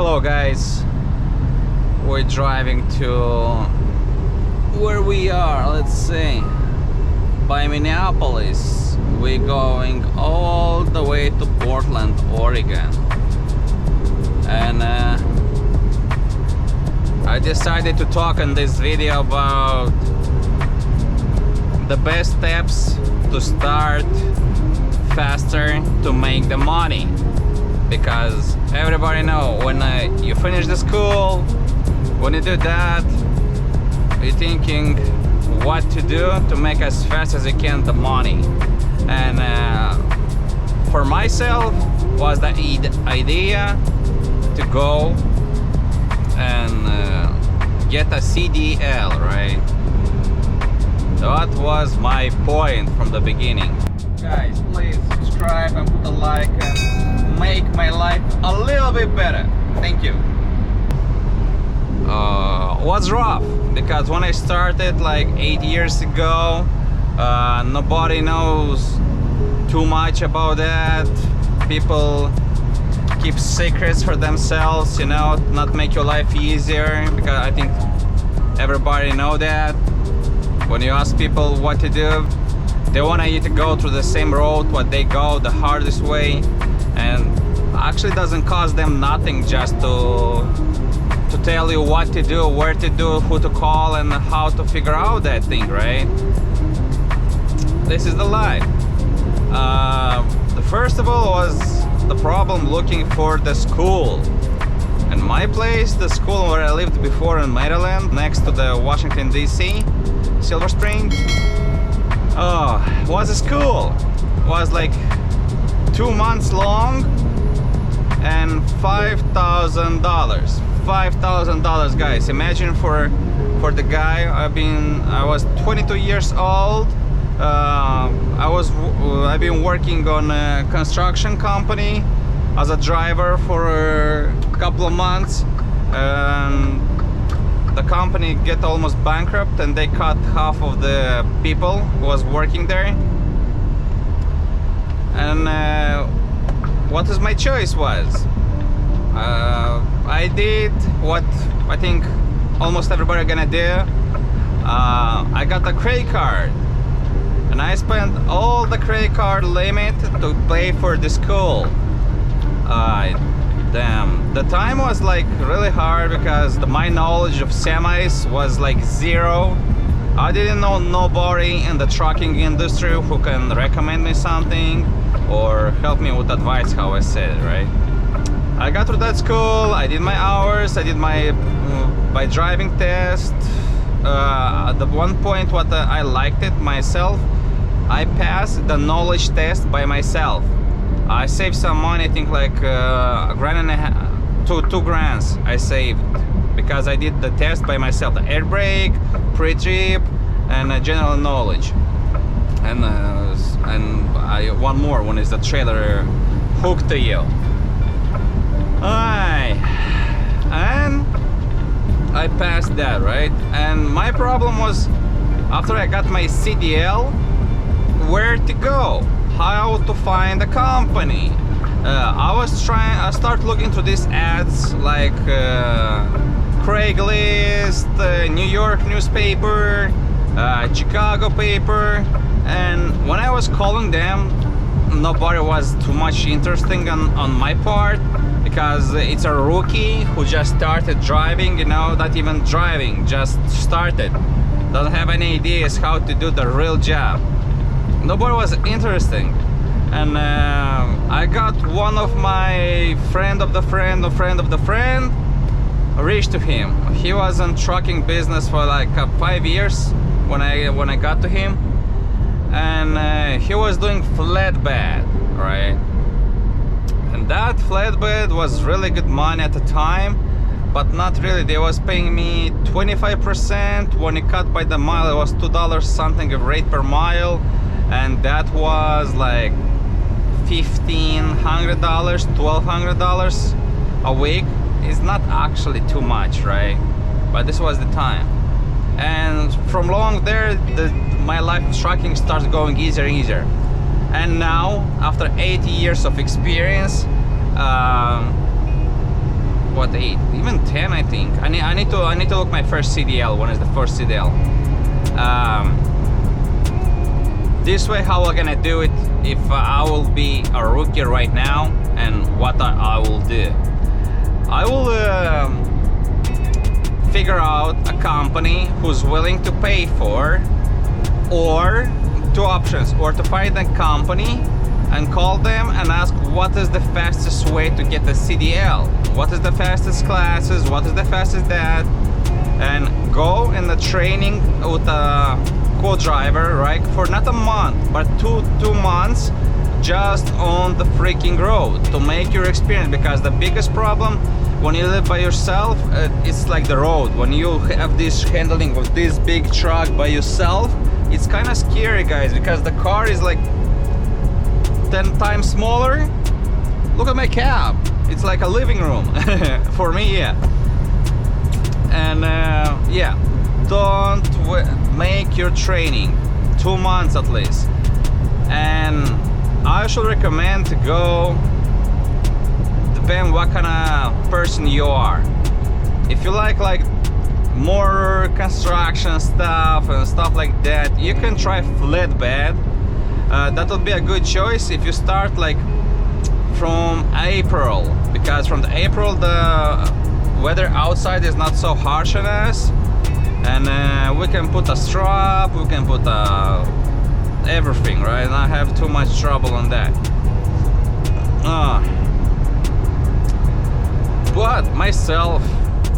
Hello guys, we're driving to where we are, let's see, by Minneapolis. We're going all the way to Portland, Oregon, and I decided to talk in this video about the best steps to start faster to make the money. Because everybody know when you finish the school, when you do that, you're thinking what to do to make as fast as you can the money. And for myself was the idea to go and get a CDL, right? That was my point from the beginning. Guys, please subscribe and put a like and make my life a little bit better. Thank you. Was rough because when I started like 8 years ago, nobody knows too much about that. People keep secrets for themselves, you know, not make your life easier, because I think everybody know that. When you ask people what to do, they want you to go through the same road what they go, the hardest way, and actually doesn't cost them nothing just to tell you what to do, where to do, who to call, and how to figure out that thing, right? This is the lie. The first of all was the problem looking for the school. In my place, the school where I lived before in Maryland, next to the Washington DC, Silver Spring, was a school. Was like 2 months long and $5,000. $5,000, guys. Imagine for the guy. I was 22 years old. I've been working on a construction company as a driver for a couple of months, and the company get almost bankrupt, and they cut half of the people who was working there. And what is my choice was, I did what I think almost everybody gonna do. I got a credit card, and I spent all the credit card limit to pay for the school. Damn, the time was like really hard because my knowledge of semis was like zero. I didn't know nobody in the trucking industry who can recommend me something or help me with advice, how I said it, right? I got through that school, I did my hours, I did my driving test. At the one point what I liked it myself, I passed the knowledge test by myself. I saved some money, I think like $1.5 grand, two grands I saved, because I did the test by myself, the air brake, pre-trip, and general knowledge. And one more, one is the trailer hooked to you. And I passed that, right? And my problem was, after I got my CDL, where to go? How to find a company. I start looking through these ads like Craigslist, New York newspaper, Chicago paper, and when I was calling them, nobody was too much interesting on my part, because it's a rookie who just started driving, you know, not even driving, just started, doesn't have any ideas how to do the real job. Nobody was interesting. And I got one of my friend of the friend reached to him. He was in trucking business for like 5 years when I got to him, and he was doing flatbed, right? And that flatbed was really good money at the time, but not really. They was paying me 25%. When it cut by the mile, it was $2 something of rate per mile, and that was like $1,500, $1,200 a week. Is not actually too much, right? But this was the time. And from long there, my life of trucking starts going easier and easier. And now, after 8 years of experience, what, 8, even 10, I think. I need to look my first CDL. When is the first CDL? This way, how I'm gonna do it if I will be a rookie right now, and what I will do. I will figure out a company who's willing to pay for, or two options, or to find a company and call them and ask what is the fastest way to get a CDL, what is the fastest classes, what is the fastest that, and go in the training with a co-driver, right, for not a month but two months, just on the freaking road to make your experience. Because the biggest problem when you live by yourself, it's like the road. When you have this handling of this big truck by yourself, it's kind of scary, guys, because the car is like 10 times smaller. Look at my cab, it's like a living room for me, yeah. And yeah, don't make your training 2 months at least. And I should recommend to go, depend what kind of person you are. If you like more construction stuff and stuff like that, you can try flatbed. That will be a good choice if you start like from April, because from the April the weather outside is not so harsh on us, and we can put a strap, we can put everything, right? Not have too much trouble on that. But myself,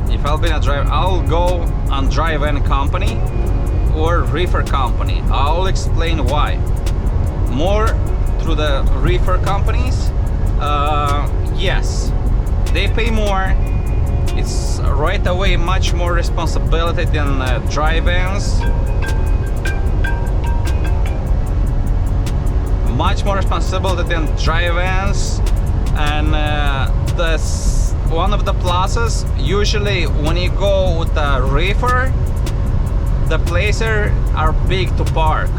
if I'll be a driver, I'll go on drive-in company or reefer company. I'll explain why. More through the reefer companies. Yes, they pay more. It's right away much more responsibility than drive-ins. Much more responsibility than drive-ins, and one of the pluses, usually when you go with a reefer, the places are big to park.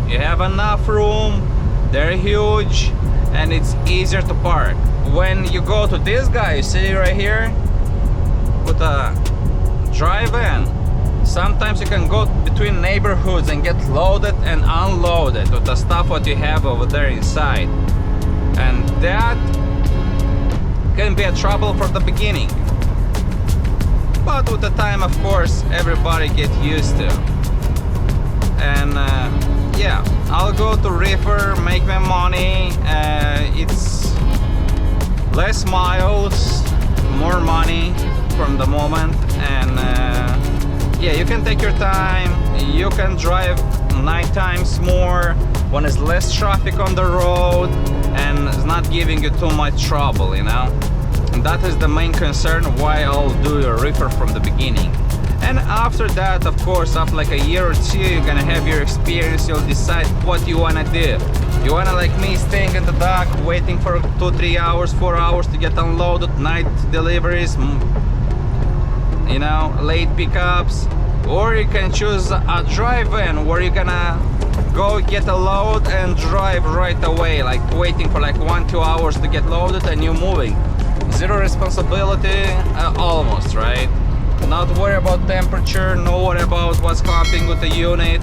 You have enough room, they're huge, and it's easier to park. When you go to this guy, you see right here, with a drive-in, sometimes you can go between neighborhoods and get loaded and unloaded with the stuff what you have over there inside, and that can be a trouble for the beginning. But with the time, of course, everybody get used to. And yeah, I'll go to reefer, make my money. It's less miles, more money from the moment, and yeah, you can take your time. You can drive 9 times more when there's less traffic on the road and it's not giving you too much trouble, you know. And that is the main concern why I'll do a reefer from the beginning. And after that, of course, after like a year or two, you're gonna have your experience. You'll decide what you wanna do. You wanna, like me, staying in the dock waiting for 2-3 hours, 4 hours to get unloaded, night deliveries, you know, late pickups, or you can choose a drive-in where you're gonna go get a load and drive right away, like waiting for like 1-2 hours to get loaded and you're moving. Zero responsibility, almost, right? Not worry about temperature, no worry about what's happening with the unit,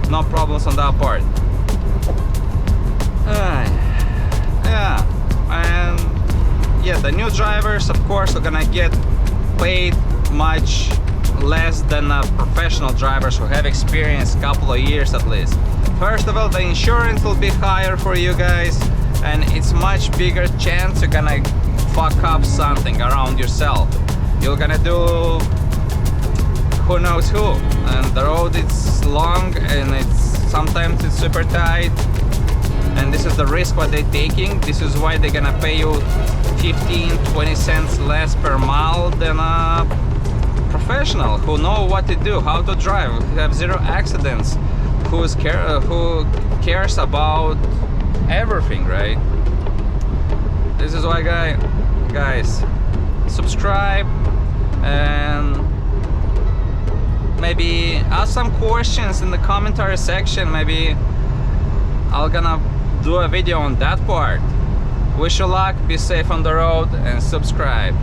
no problems on that part. Yeah, and yeah, the new drivers, of course, are gonna get paid much less than professional drivers who have experience, couple of years at least. First of all, the insurance will be higher for you guys, and it's much bigger chance you're gonna fuck up something around yourself. You're gonna do who knows who, and the road is long and sometimes it's super tight, and this is the risk what they're taking. This is why they're gonna pay you 15-20 cents less per mile than a professional who know what to do, how to drive, who have zero accidents, who cares about everything, right? This is why, guys, subscribe and maybe ask some questions in the commentary section. Maybe I'll gonna do a video on that part. Wish you luck, be safe on the road, and subscribe.